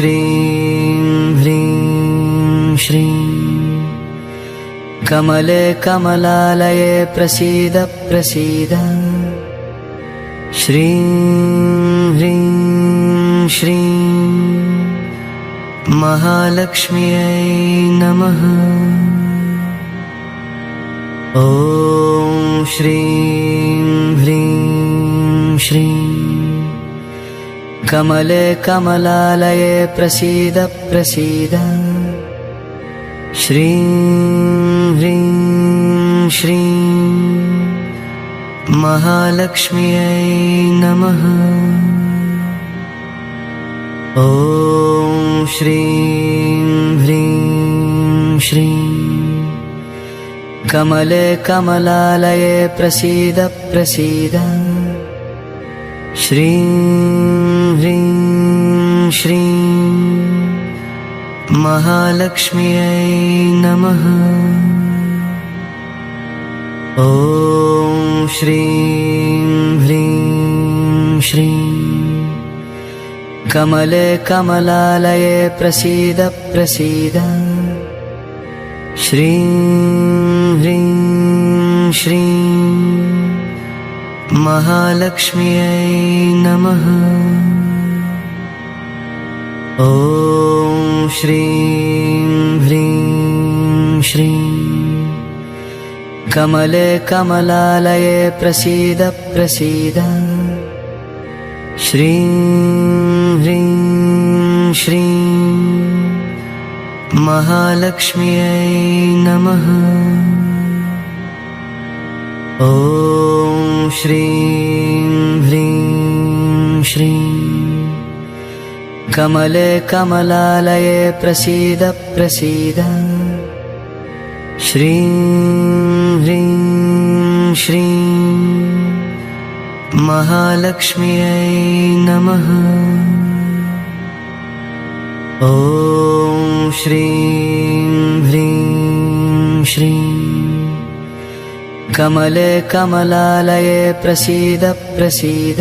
श्रीं ह्रीं श्रीं कमले कमलालये प्रसीद प्रसीद। श्रीं ह्रीं श्रीं महालक्ष्म्यै नमः। ॐ श्रीं ह्रीं श्रीं कमले कमलालये प्रसीद प्रसीद। श्रीं ह्रीं श्रीं महालक्ष्म्यै नमः। ॐ श्रीं ह्रीं श्रीं कमले कमलालये प्रसीद प्रसीद। श्रीं ह्रीं श्रीं महालक्ष्म्यै नमः। ॐ श्रीं ह्रीं श्रीं कमले कमलालये प्रसीद प्रसीद। श्रीं ह्रीं श्रीं महालक्ष्म्यै नमः। ॐ श्रीं ह्रीं श्रीं कमले कमलालये प्रसीद प्रसीद। श्रीं ह्रीं श्रीं महालक्ष्म्यै नमः। ॐ श्रीं ह्रीं श्रीं कमले कमलालये प्रसीद प्रसीद। श्रीं ह्रीं श्रीं महालक्ष्म्यै नमः। ॐ श्रीं ह्रीं श्रीं कमले कमलालये प्रसीद प्रसीद।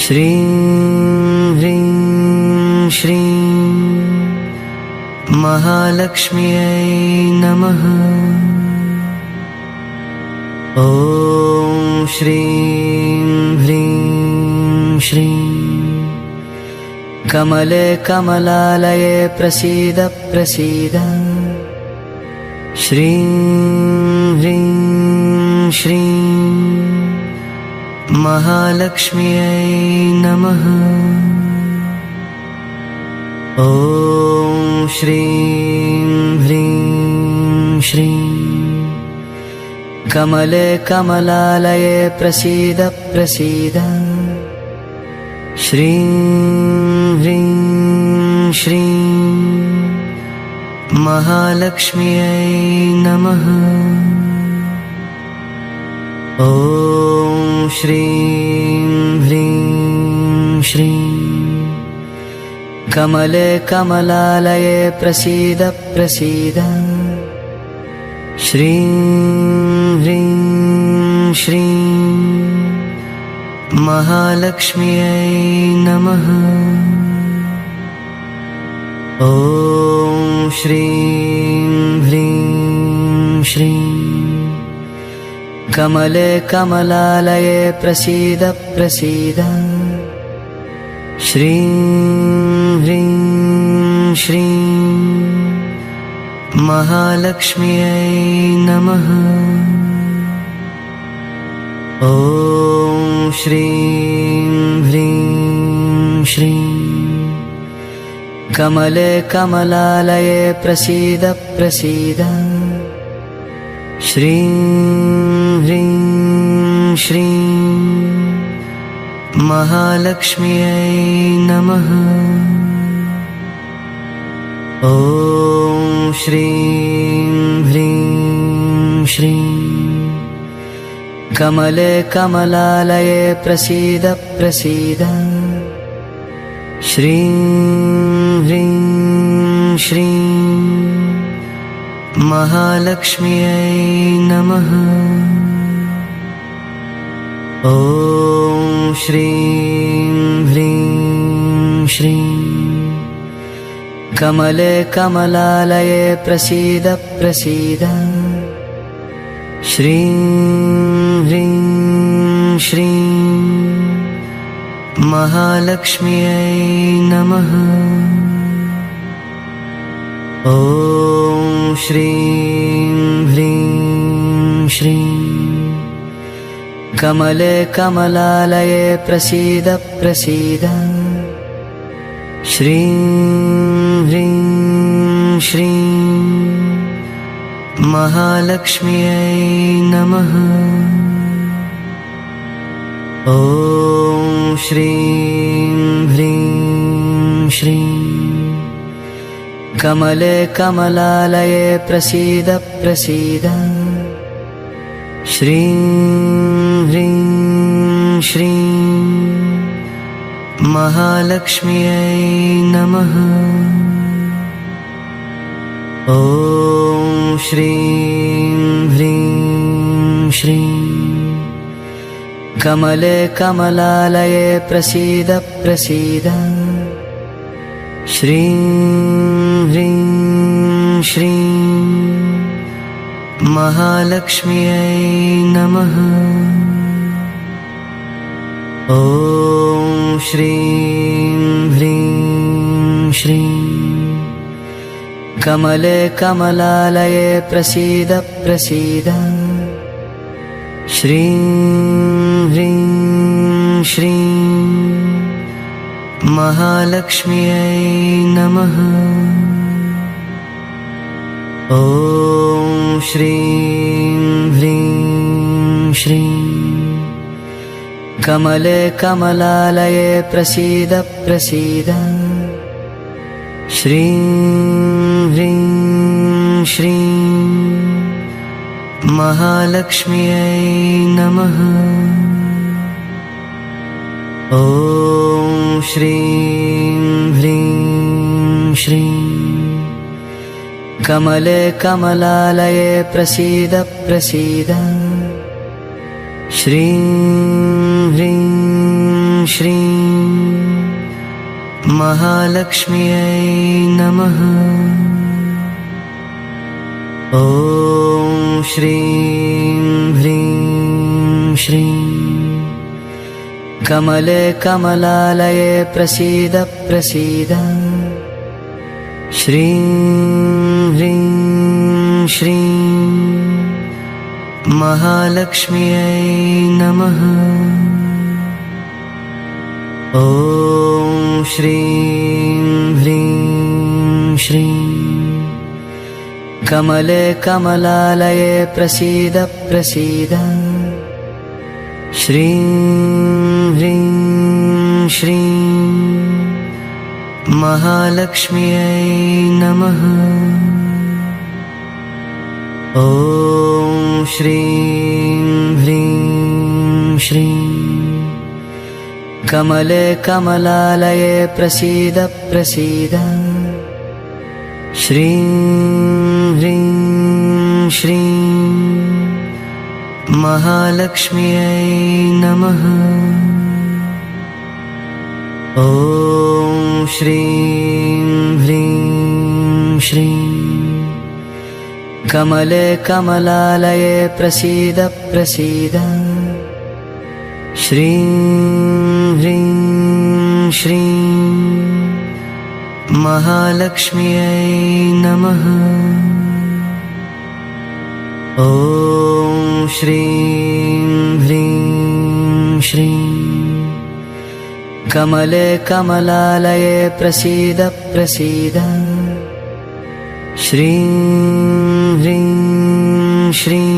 श्रीं ह्रीं श्रीं महालक्ष्म्यै नमः। ॐ श्रीं ह्रीं श्रीं कमले कमलालये प्रसीद प्रसीद। श्रीं ह्रीं श्रीं महालक्ष्म्यै नमः। ॐ श्रीं ह्रीं श्रीं कमले कमलालये प्रसीद प्रसीद। श्रीं ह्रीं श्रीं महालक्ष्म्यै नमः। ॐ श्रीं ह्रीं श्रीं कमले कमलालये प्रसीद प्रसीद। श्रीं ह्रीं श्रीं महालक्ष्म्यै नमः। ॐ श्रीं ह्रीं श्रीं कमले कमलालये प्रसीद प्रसीद। श्रीं ह्रीं श्रीं महालक्ष्म्यै नमः। ॐ श्रीं ह्रीं श्रीं कमले कमलालये प्रसीद प्रसीद। श्रीं ह्रीं श्रीं महालक्ष्म्यै नमः। ॐ श्रीं ह्रीं श्रीं कमले कमलालये प्रसीद प्रसीद। श्रीं ह्रीं श्रीं महालक्ष्म्यै नमः। ॐ श्रीं ह्रीं श्रीं कमले कमलालये प्रसीद प्रसीद श्रीं ह्रीं श्रीं महालक्ष्म्यै नमः। ॐ श्रीं ह्रीं श्रीं कमले कमलालये प्रसीद प्रसीद श्रीं ह्रीं श्रीं महालक्ष्म्यै नमः। ॐ श्रीं ह्रीं श्रीं कमले कमलालये प्रसीद प्रसीद श्रीं ह्रीं श्रीं महालक्ष्म्यै नमः। ॐ श्रीं ह्रीं श्रीं कमले कमलालये प्रसीद प्रसीद श्रीं ह्रीं श्रीं महालक्ष्म्यै नमः। ॐ श्रीं ह्रीं श्रीं कमले कमलालये प्रसीद प्रसीद श्रीं ह्रीं श्रीं महालक्ष्म्यै नमः। ॐ श्रीं ह्रीं श्रीं कमले कमलालये प्रसीद प्रसीद श्रीं ह्रीं श्रीं महालक्ष्म्यै नमः। ॐ श्रीं ह्रीं श्रीं कमले कमलालये प्रसीद प्रसीद श्रीं ह्रीं श्रीं महालक्ष्म्यै नमः। ॐ श्रीं ह्रीं श्रीं कमले कमलालये प्रसीद प्रसीद श्रीं ह्रीं श्रीं महालक्ष्म्यै नमः। ॐ श्रीं ह्रीं श्रीं कमले कमलालये प्रसीद प्रसीद श्रीं ह्रीं श्रीं महालक्ष्म्यै नमः। ॐ श्रीं ह्रीं श्रीं कमले कमलालये प्रसीद प्रसीद श्रीं ह्रीं श्रीं महालक्ष्म्यै नमः। ॐ श्रीं ह्रीं श्रीं कमले कमलालये प्रसीद प्रसीद श्रीं ह्रीं श्रीं महालक्ष्म्यै नमः। ॐ श्रीं ह्रीं श्रीं कमले कमलालये प्रसीद प्रसीद श्रीं ह्रीं श्रीं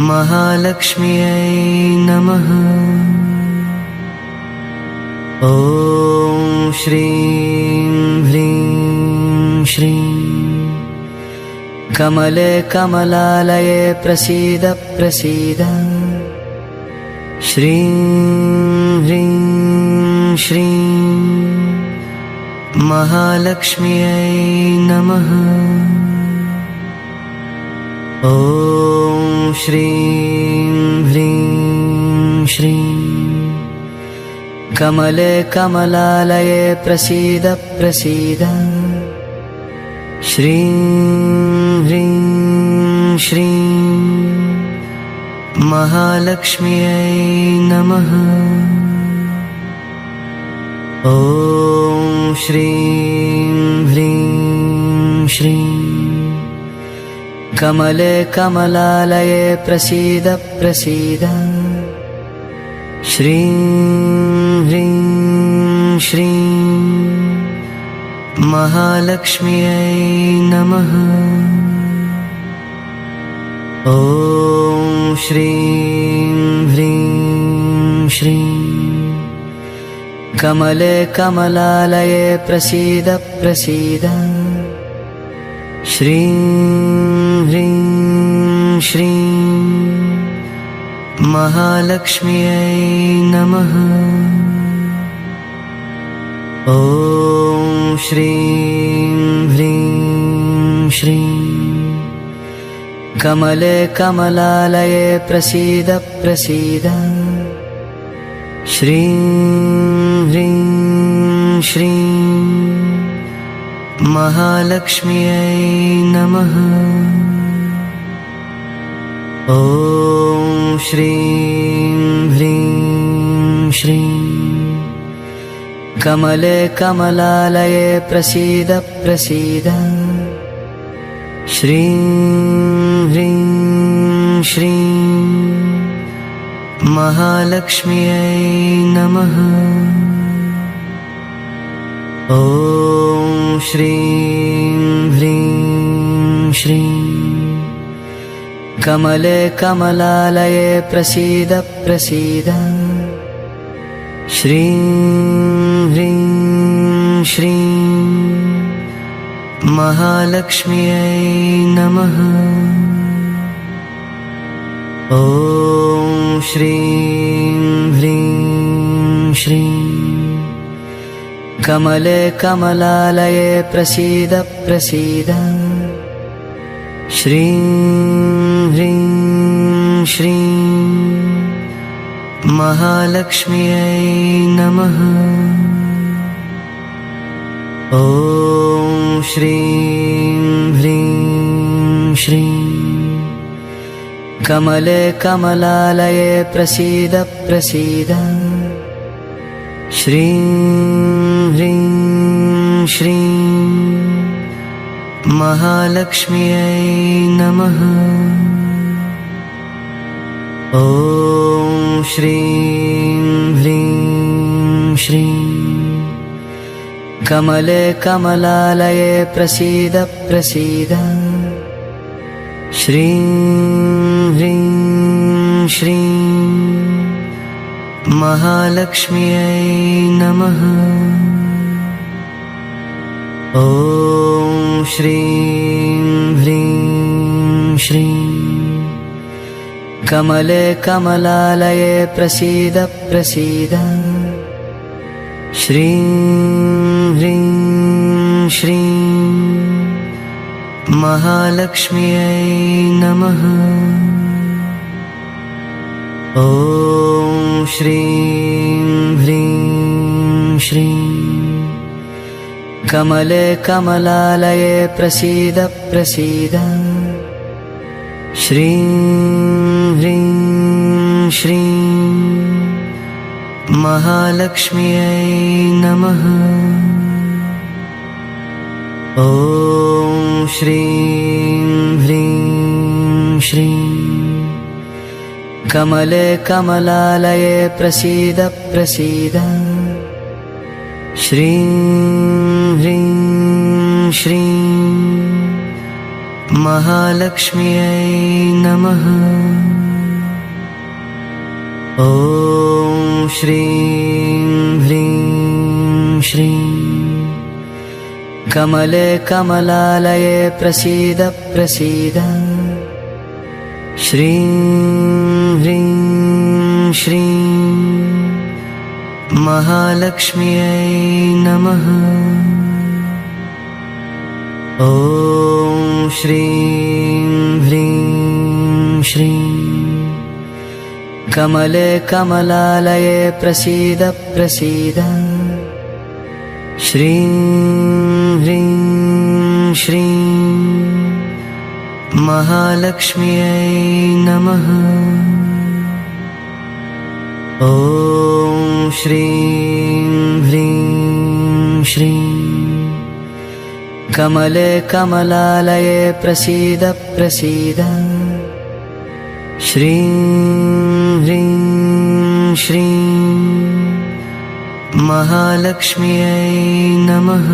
महालक्ष्म्यै नमः। ॐ श्रीं ह्रीं श्रीं कमले कमलालये प्रसीद प्रसीद श्रीं ह्रीं श्रीं महालक्ष्म्यै नमः। ॐ श्रीं ह्रीं श्रीं कमले कमलालये प्रसीद प्रसीद श्रीं ह्रीं श्रीं महालक्ष्म्यै नमः। ॐ श्रीं ह्रीं श्रीं कमले कमलालये प्रसीद प्रसीद श्रीं ह्रीं श्रीं महालक्ष्म्यै नमः। ॐ श्रीं ह्रीं श्रीं कमले कमलालये प्रसीद प्रसीद श्रीं ह्रीं श्रीं महालक्ष्म्यै नमः। ॐ श्रीं ह्रीं श्रीं कमले कमलालये प्रसीद प्रसीद श्रीं ह्रीं श्रीं महालक्ष्म्यै नमः। ॐ श्रीं ह्रीं श्रीं कमले कमलालये प्रसीद प्रसीद श्रीं ह्रीं श्रीं महालक्ष्म्यै नमः। ॐ श्रीं ह्रीं श्रीं कमले कमलालये प्रसीद प्रसीद श्रीं ह्रीं श्रीं महालक्ष्म्यै नमः। ॐ श्रीं ह्रीं श्रीं कमले कमलालये प्रसीद प्रसीद श्रीं ह्रीं श्रीं महालक्ष्म्यै नमः। ॐ श्रीं ह्रीं श्रीं कमले कमलालये प्रसीद प्रसीद श्रीं ह्रीं श्रीं महालक्ष्म्यै नमः। ॐ श्रीं ह्रीं श्रीं कमले कमलालये प्रसीद प्रसीद श्रीं ह्रीं श्रीं महालक्ष्म्यै नमः। ॐ श्रीं ह्रीं श्रीं कमले कमलालये प्रसीद प्रसीद श्रीं ह्रीं श्रीं महालक्ष्म्यै नमः। ॐ श्रीं ह्रीं श्रीं कमले कमलालये प्रसीद प्रसीद श्रीं ह्रीं श्रीं महालक्ष्म्यै नमः। ॐ श्रीं ह्रीं श्रीं कमले कमलालये प्रसीद प्रसीद श्रीं ह्रीं श्रीं महालक्ष्म्यै नमः। ॐ श्रीं ह्रीं श्रीं कमले कमलालये प्रसीद प्रसीद श्रीं ह्रीं श्रीं महालक्ष्म्यै नमः। ॐ श्रीं ह्रीं श्रीं कमले कमलालये प्रसीद प्रसीद श्रीं ह्रीं श्रीं महालक्ष्म्यै नमः। ॐ श्रीं ह्रीं श्रीं कमले कमलालये प्रसीद प्रसीद श्रीं ह्रीं श्रीं महालक्ष्म्यै नमः।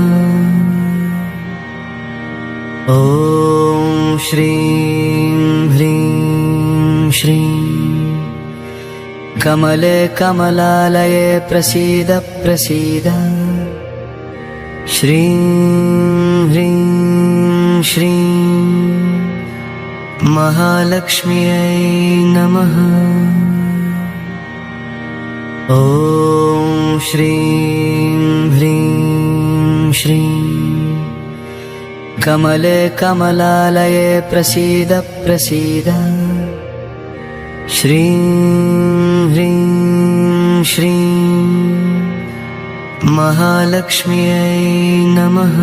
ॐ श्रीं ह्रीं श्रीं कमले कमलालये प्रसीद प्रसीद श्रीं ह्रीं श्रीं महालक्ष्म्यै नमः। ॐ श्रीं ह्रीं श्रीं कमले कमलालये प्रसीद प्रसीद श्रीं ह्रीं श्रीं महालक्ष्म्यै नमः।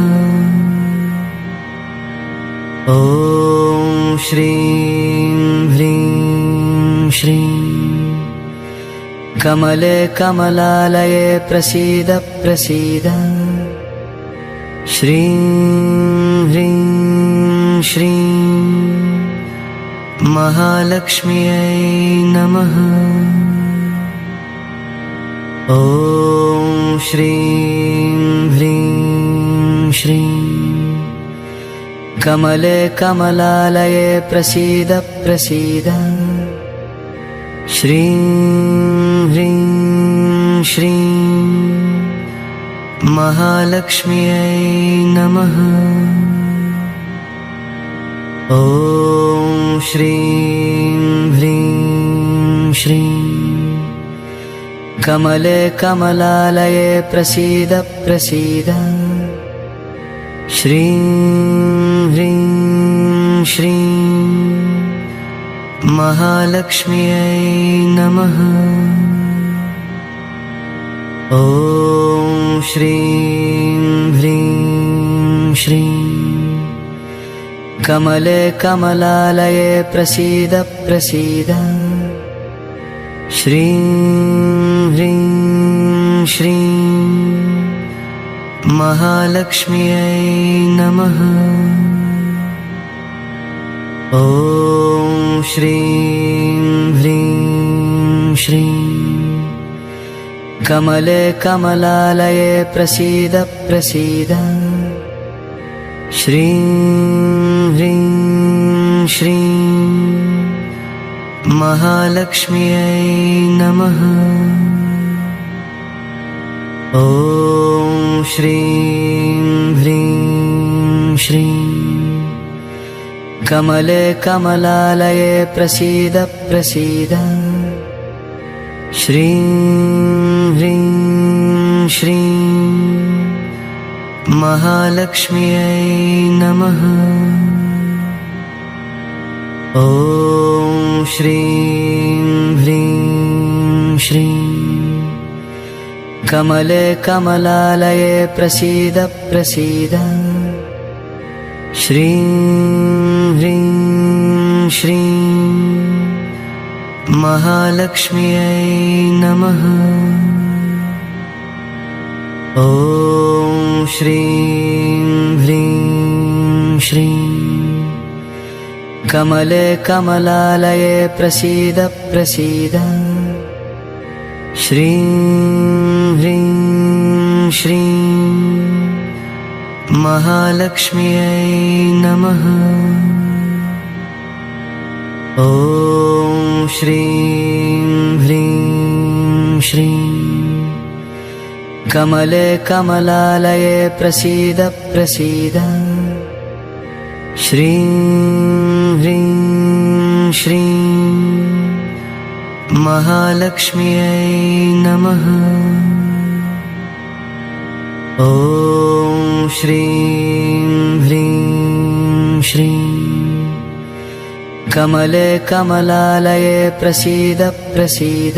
ॐ श्रीं ह्रीं श्रीं कमले कमलालये प्रसीद प्रसीद श्रीं ह्रीं श्रीं महालक्ष्म्यै नमः। ॐ श्रीं ह्रीं श्रीं कमले कमलालये प्रसीद प्रसीद श्रीं ह्रीं श्रीं महालक्ष्म्यै नमः। ॐ श्रीं ह्रीं श्रीं कमले कमलालये प्रसीद प्रसीद श्रीं ह्रीं श्रीं महालक्ष्म्यै नमः। ॐ श्रीं ह्रीं श्रीं कमले कमलालये प्रसीद प्रसीद श्रीं ह्रीं श्रीं महालक्ष्म्यै नमः। ॐ श्रीं ह्रीं श्रीं कमले कमलालये प्रसीद प्रसीद श्रीं ह्रीं श्रीं महालक्ष्म्यै नमः। ॐ श्रीं ह्रीं श्रीं कमले कमलालये प्रसीद प्रसीद श्रीं ह्रीं श्रीं महालक्ष्म्यै नमः। ॐ श्रीं ह्रीं श्रीं कमले कमलालये प्रसीद प्रसीद श्रीं ह्रीं श्रीं महालक्ष्म्यै नमः। ॐ श्रीं ह्रीं श्रीं कमले कमलालये प्रसीद प्रसीद श्रीं ह्रीं श्रीं महालक्ष्म्यै नमः। ॐ श्रीं ह्रीं श्रीं कमले कमलालये प्रसीद प्रसीद श्रीं ह्रीं श्रीं महालक्ष्म्यै नमः। ॐ श्रीं ह्रीं श्रीं कमले कमलालये प्रसीद प्रसीद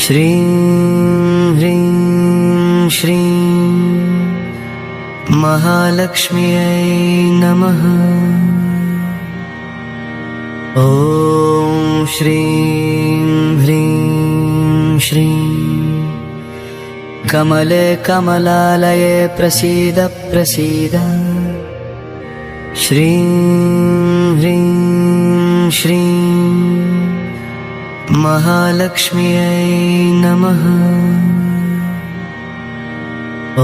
श्रीं ह्रीं श्रीं महालक्ष्म्यै नमः। ॐ श्रीं ह्रीं श्रीं कमले कमलालये प्रसीद प्रसीद श्रीं ह्रीं श्रीं महालक्ष्म्यै नमः।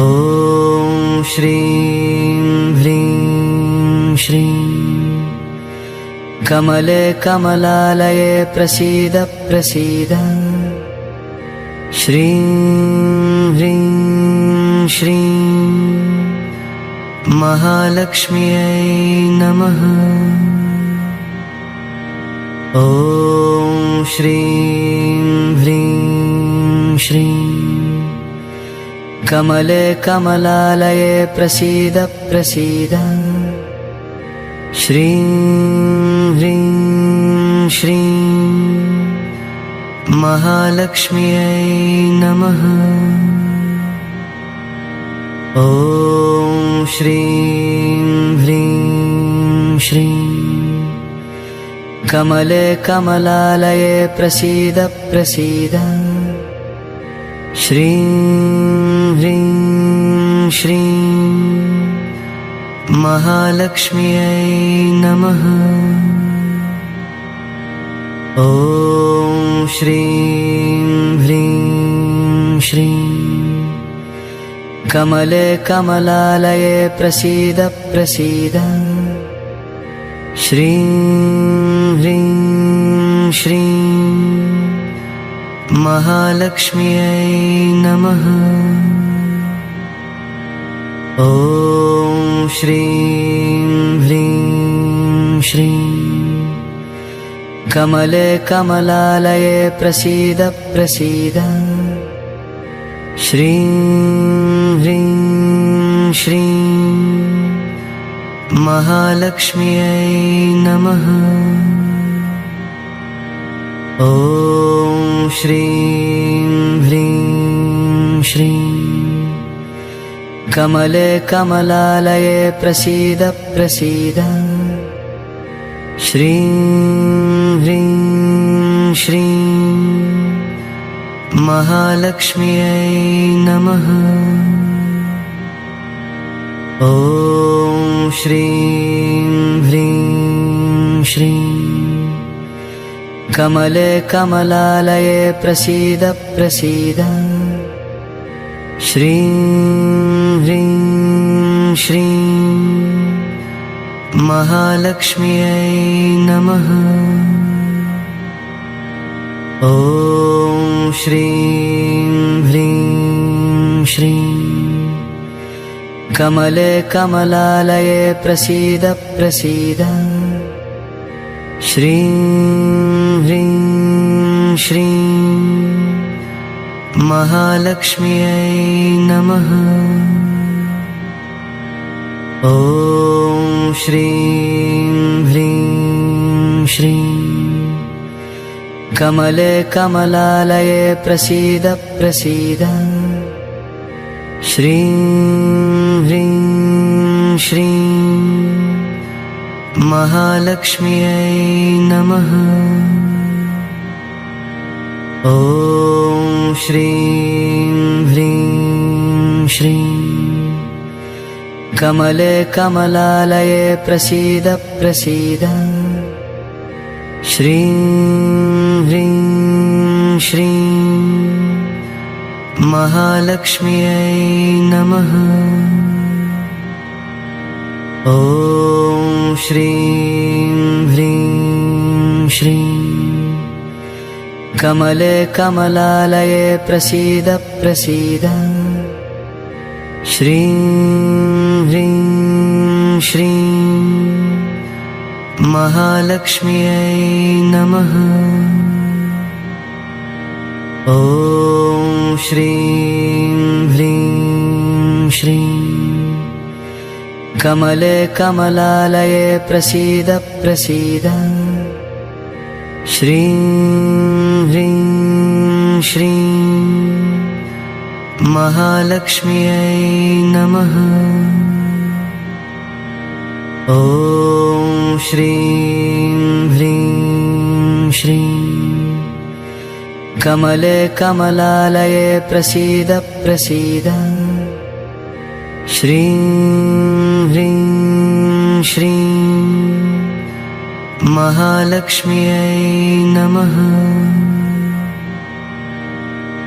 ॐ श्रीं ह्रीं श्रीं कमले कमलालये प्रसीद प्रसीद श्रीं ह्रीं श्रीं महालक्ष्म्यै नमः। ॐ श्रीं ह्रीं श्रीं कमले कमलालये प्रसीद प्रसीद श्रीं ह्रीं श्रीं महालक्ष्म्यै नमः। ॐ श्रीं ह्रीं श्रीं कमले कमलालये प्रसीद प्रसीद श्रीं ह्रीं श्रीं महालक्ष्म्यै नमः। ॐ श्रीं ह्रीं श्रीं कमले कमलालये प्रसीद प्रसीद श्रीं ह्रीं श्रीं महालक्ष्म्यै नमः। ॐ श्रीं ह्रीं श्रीं कमले कमलालये प्रसीद प्रसीद श्रीं ह्रीं श्रीं महालक्ष्म्यै नमः। ॐ श्रीं ह्रीं श्रीं कमले कमलालये प्रसीद प्रसीद श्रीं ह्रीं श्रीं महालक्ष्म्यै नमः। ॐ श्रीं ह्रीं श्रीं कमले कमलालये प्रसीद प्रसीद श्रीं ह्रीं श्रीं महालक्ष्म्यै नमः। ॐ श्रीं ह्रीं श्रीं कमले कमलालये प्रसीद प्रसीद श्रीं ह्रीं श्रीं महालक्ष्म्यै नमः। ॐ श्रीं ह्रीं श्रीं कमले कमलालये प्रसीद प्रसीद श्रीं ह्रीं श्रीं महालक्ष्म्यै नमः। ॐ श्रीं ह्रीं श्रीं कमले कमलालये प्रसीद प्रसीद श्रीं ह्रीं श्रीं महालक्ष्म्यै नमः। ॐ श्रीं ह्रीं श्रीं कमले कमलालये प्रसीद प्रसीद श्रीं ह्रीं श्रीं महालक्ष्म्यै नमः। ॐ श्रीं ह्रीं श्रीं कमले कमलालये प्रसीद प्रसीद श्रीं ह्रीं श्रीं महालक्ष्म्यै नमः। ॐ श्रीं ह्रीं श्रीं कमले कमलालये प्रसीद प्रसीद श्रीं ह्रीं श्रीं महालक्ष्म्यै नमः।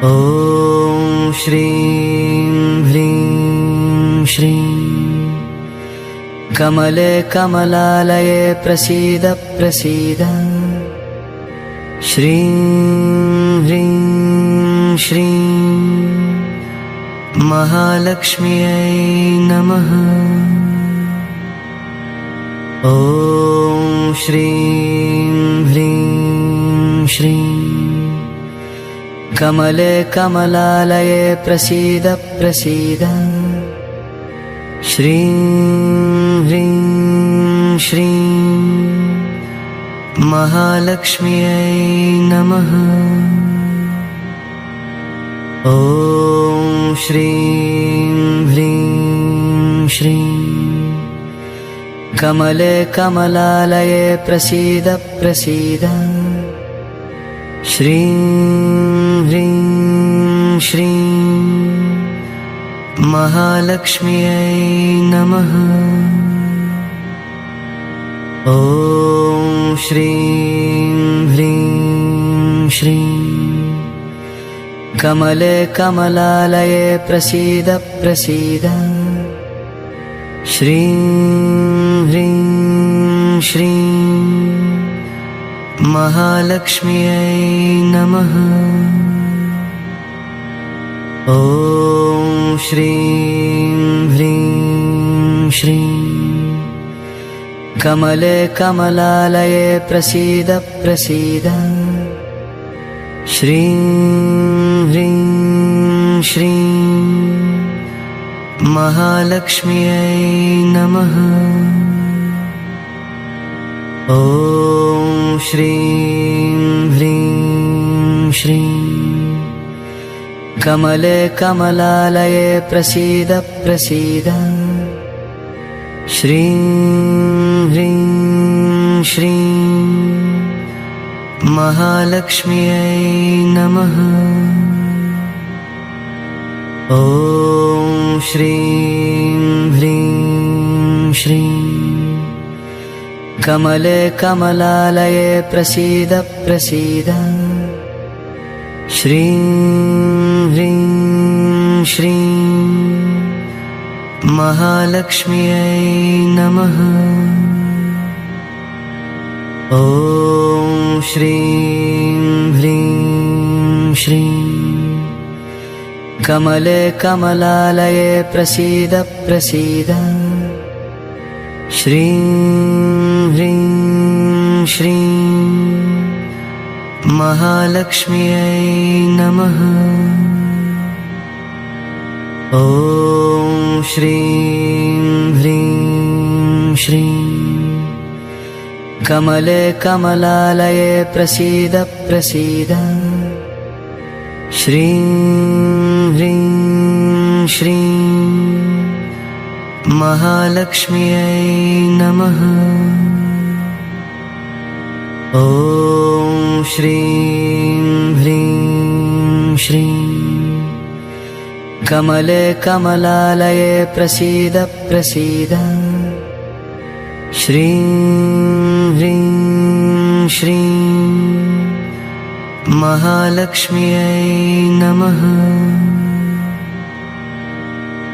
ॐ श्रीं ह्रीं श्रीं कमले कमलालये प्रसीद प्रसीद श्रीं ह्रीं श्रीं महालक्ष्म्यै नमः। ॐ श्रीं ह्रीं श्रीं कमले कमलालये प्रसीद प्रसीद श्रीं ह्रीं श्रीं महालक्ष्म्यै नमः। ॐ श्रीं ह्रीं श्रीं कमले कमलालये प्रसीद प्रसीद श्रीं ह्रीं श्रीं महालक्ष्म्यै नमः। ॐ श्रीं ह्रीं श्रीं कमले कमलालये प्रसीद प्रसीद श्रीं ह्रीं श्रीं महालक्ष्म्यै नमः। ॐ श्रीं ह्रीं श्रीं कमले कमलालये प्रसीद प्रसीद श्रीं ह्रीं श्रीं महालक्ष्म्यै नमः। ॐ श्रीं ह्रीं श्रीं कमले कमलालये प्रसीद प्रसीद श्रीं ह्रीं श्रीं महालक्ष्म्यै नमः। ॐ श्रीं ह्रीं श्रीं कमले कमलालये प्रसीद प्रसीद श्रीं ह्रीं श्रीं महालक्ष्म्यै नमः। ॐ श्रीं ह्रीं श्रीं कमले कमलालये प्रसीद प्रसीद श्रीं ह्रीं श्रीं महालक्ष्म्यै नमः। ॐ श्रीं ह्रीं श्रीं कमले कमलालये प्रसीद प्रसीद श्रीं ह्रीं श्रीं महालक्ष्म्यै नमः। ॐ श्रीं ह्रीं श्रीं कमले कमलालये प्रसीद प्रसीद श्रीं ह्रीं श्रीं महालक्ष्म्यै नमः।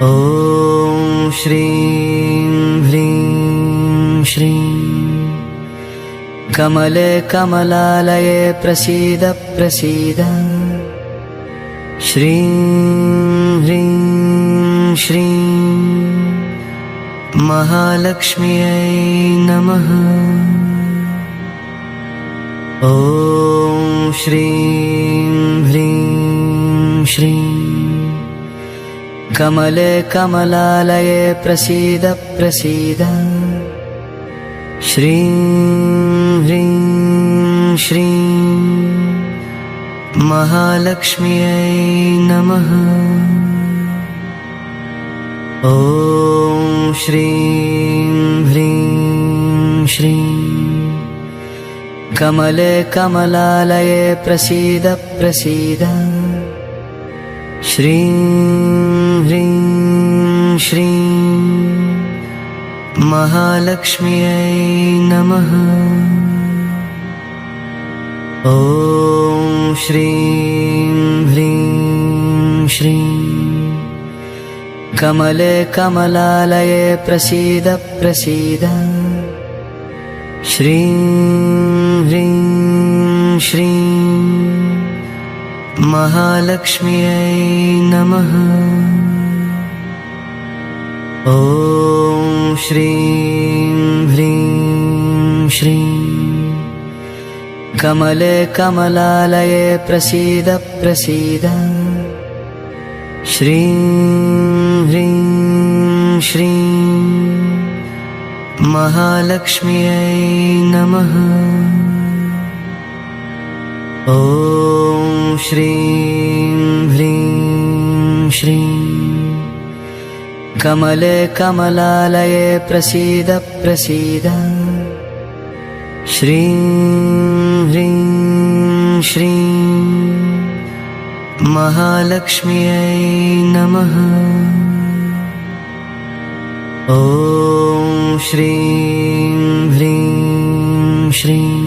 ॐ श्रीं ह्रीं श्रीं कमले कमलालये प्रसीद प्रसीद श्रीं ह्रीं श्रीं महालक्ष्म्यै नमः। ॐ श्रीं ह्रीं श्रीं कमले कमलालये प्रसीद प्रसीद श्रीं ह्रीं श्रीं महालक्ष्म्यै नमः। ॐ श्रीं ह्रीं श्रीं कमले कमलालये प्रसीद प्रसीद श्रीं ह्रीं श्रीं महालक्ष्म्यै नमः। ॐ श्रीं ह्रीं श्रीं कमले कमलालये प्रसीद प्रसीद श्रीं ह्रीं श्रीं महालक्ष्म्यै नमः। ॐ श्रीं ह्रीं श्रीं कमले कमलालये प्रसीद प्रसीद श्रीं ह्रीं श्रीं महालक्ष्म्यै नमः। ॐ श्रीं ह्रीं श्रीं कमले कमलालये प्रसीद प्रसीद श्रीं ह्रीं श्रीं महालक्ष्म्यै नमः। ॐ श्रीं ह्रीं श्रीं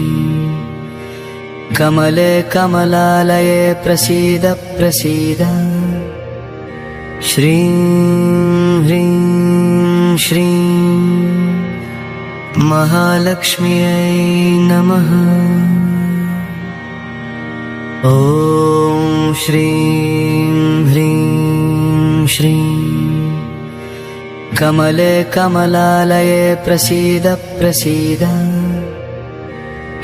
कमले कमलालये प्रसीद प्रसीद श्रीं ह्रीं श्रीं महालक्ष्म्यै नमः। ॐ श्रीं ह्रीं श्रीं कमले कमलालये प्रसीद प्रसीद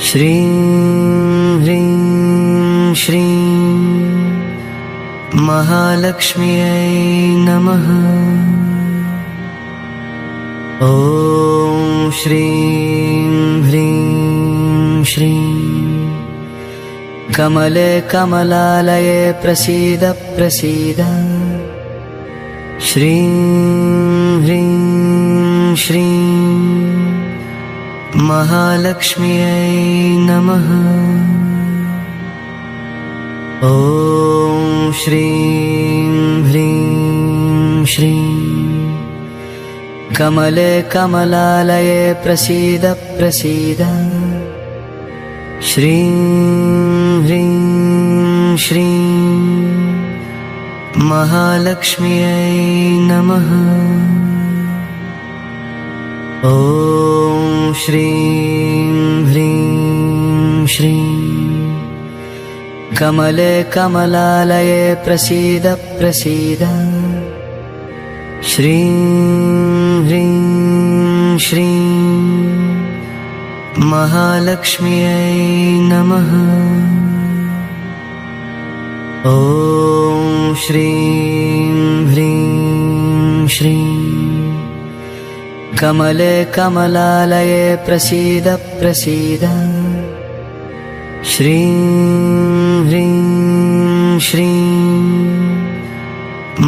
श्रीं ह्रीं श्रीं महालक्ष्म्यै नमः। ॐ श्रीं ह्रीं श्रीं कमले कमलालये प्रसीद प्रसीद श्रीं ह्रीं श्रीं महालक्ष्म्यै नमः। ॐ श्रीं ह्रीं श्रीं कमले कमलालये प्रसीद प्रसीद श्रीं ह्रीं श्रीं महालक्ष्म्यै नमः। ॐ श्रीं ह्रीं श्रीं कमले कमलालये प्रसीद प्रसीद श्रीं ह्रीं श्रीं महालक्ष्म्यै नमः। ॐ श्रीं ह्रीं श्रीं कमले कमलालये प्रसीद प्रसीद श्रीं ह्रीं श्रीं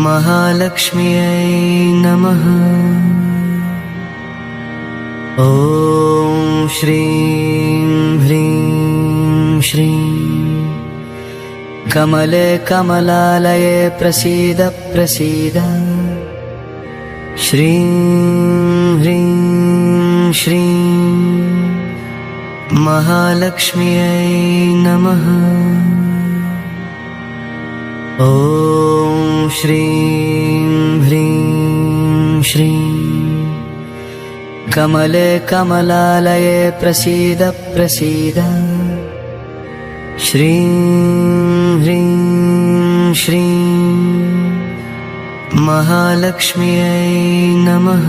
महालक्ष्म्यै नमः। ॐ श्रीं ह्रीं श्रीं कमले कमलालये प्रसीद प्रसीद श्रीं ह्रीं श्रीं महालक्ष्म्यै नमः। ॐ श्रीं ह्रीं श्रीं कमले कमलालये प्रसीद प्रसीद श्रीं ह्रीं श्रीं महालक्ष्म्यै नमः।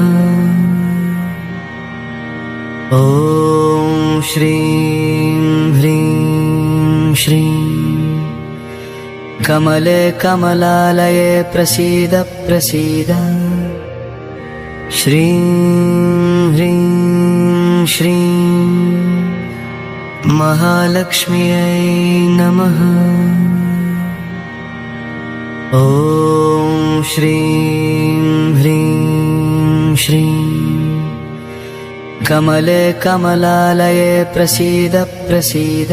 ॐ श्रीं ह्रीं श्रीं कमले कमलालये प्रसीद प्रसीद श्रीं ह्रीं श्रीं महालक्ष्म्यै नमः। ॐ श्रीं ह्रीं श्रीं कमले कमलालये प्रसीद प्रसीद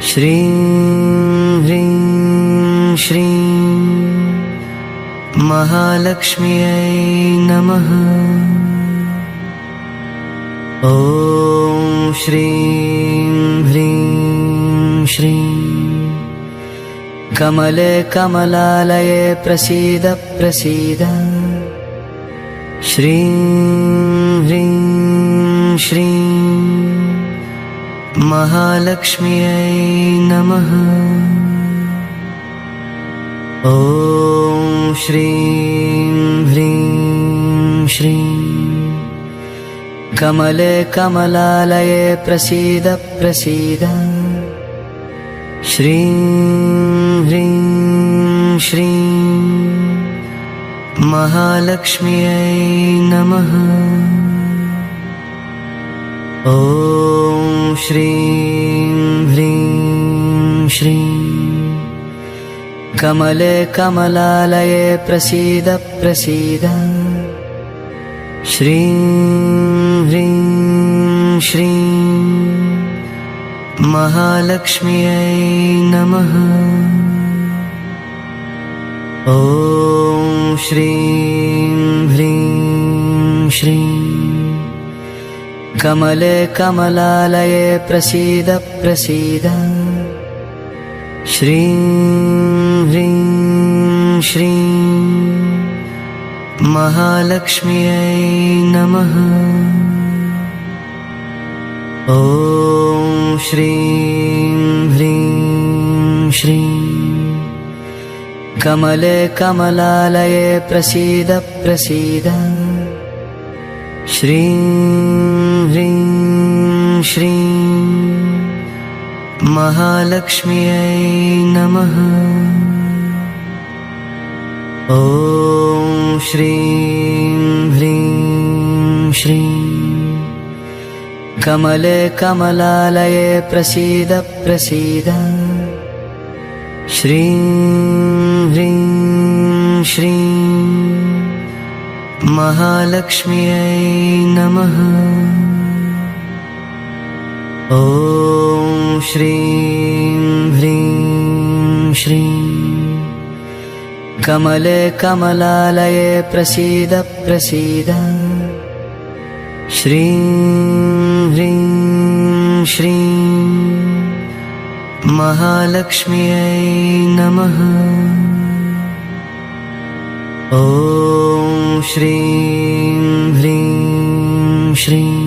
श्रीं ह्रीं श्रीं महालक्ष्म्यै नमः। ॐ श्रीं ह्रीं श्रीं कमले कमलालये प्रसीद प्रसीद श्रीं ह्रीं श्रीं महालक्ष्म्यै नमः। ॐ श्रीं ह्रीं श्रीं कमले कमलालये प्रसीद प्रसीद श्रीं ह्रीं श्रीं महालक्ष्म्यै नमः। ॐ श्रीं ह्रीं श्रीं कमले कमलालये प्रसीद प्रसीद श्रीं ह्रीं श्रीं महालक्ष्म्यै नमः। ॐ श्रीं ह्रीं श्रीं कमले कमलालये प्रसीद प्रसीद श्रीं ह्रीं श्रीं महालक्ष्म्यै नमः। ॐ श्रीं ह्रीं श्रीं कमले कमलालये प्रसीद प्रसीद श्रीं ह्रीं श्रीं महालक्ष्म्यै नमः। ॐ श्रीं ह्रीं श्रीं कमले कमलालये प्रसीद प्रसीद श्रीं ह्रीं श्रीं महालक्ष्म्यै नमः। ॐ श्रीं ह्रीं श्रीं कमले कमलालये प्रसीद प्रसीद श्रीं ह्रीं श्रीं महालक्ष्म्यै नमः। ॐ श्रीं ह्रीं श्रीं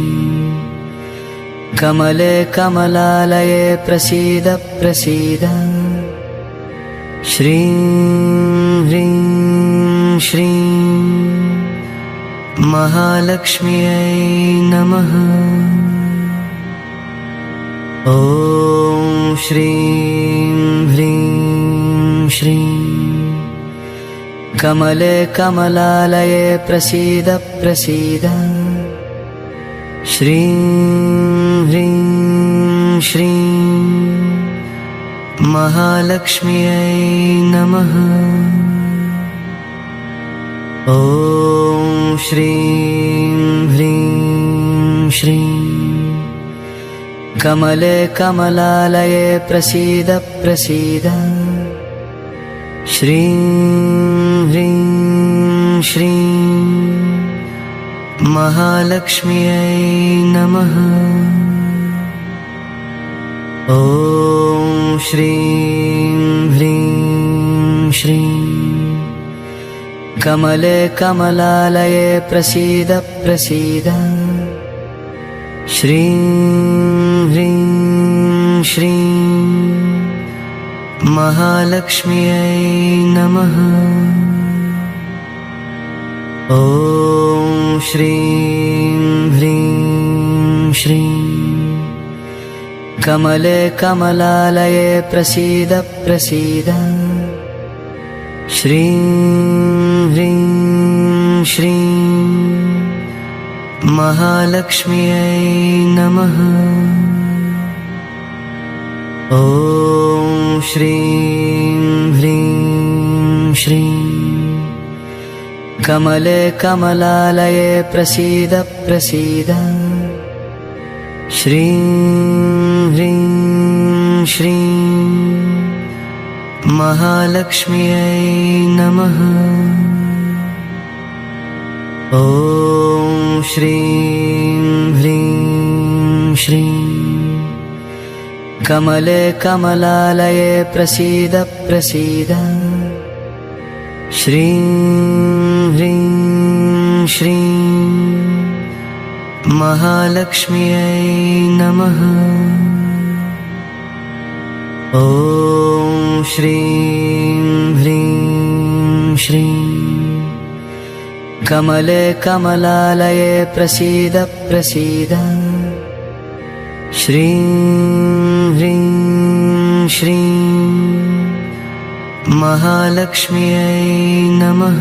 कमले कमलालये प्रसीद प्रसीद श्रीं ह्रीं श्रीं महालक्ष्म्यै नमः। ॐ श्रीं ह्रीं श्रीं कमले कमलालये प्रसीद प्रसीद श्रीं ह्रीं श्रीं महालक्ष्म्यै नमः। ॐ श्रीं ह्रीं श्रीं कमले कमलालये प्रसीद प्रसीद श्रीं ह्रीं श्रीं महालक्ष्म्यै नमः। ॐ श्रीं ह्रीं श्रीं कमले कमलालये प्रसीद प्रसीद श्रीं ह्रीं श्रीं महालक्ष्म्यै नमः। ॐ श्रीं ह्रीं श्रीं कमले कमलालये प्रसीद प्रसीद श्रीं ह्रीं श्रीं महालक्ष्म्यै नमः। ॐ श्रीं ह्रीं श्रीं कमले कमलालये प्रसीद प्रसीद श्रीं ह्रीं श्रीं महालक्ष्म्यै नमः। ॐ श्रीं ह्रीं श्रीं कमले कमलालये प्रसीद प्रसीद श्रीं ह्रीं श्रीं महालक्ष्म्यै नमः। ॐ श्रीं ह्रीं श्रीं कमले कमलालये प्रसीद प्रसीद श्रीं ह्रीं श्रीं महालक्ष्म्यै नमः।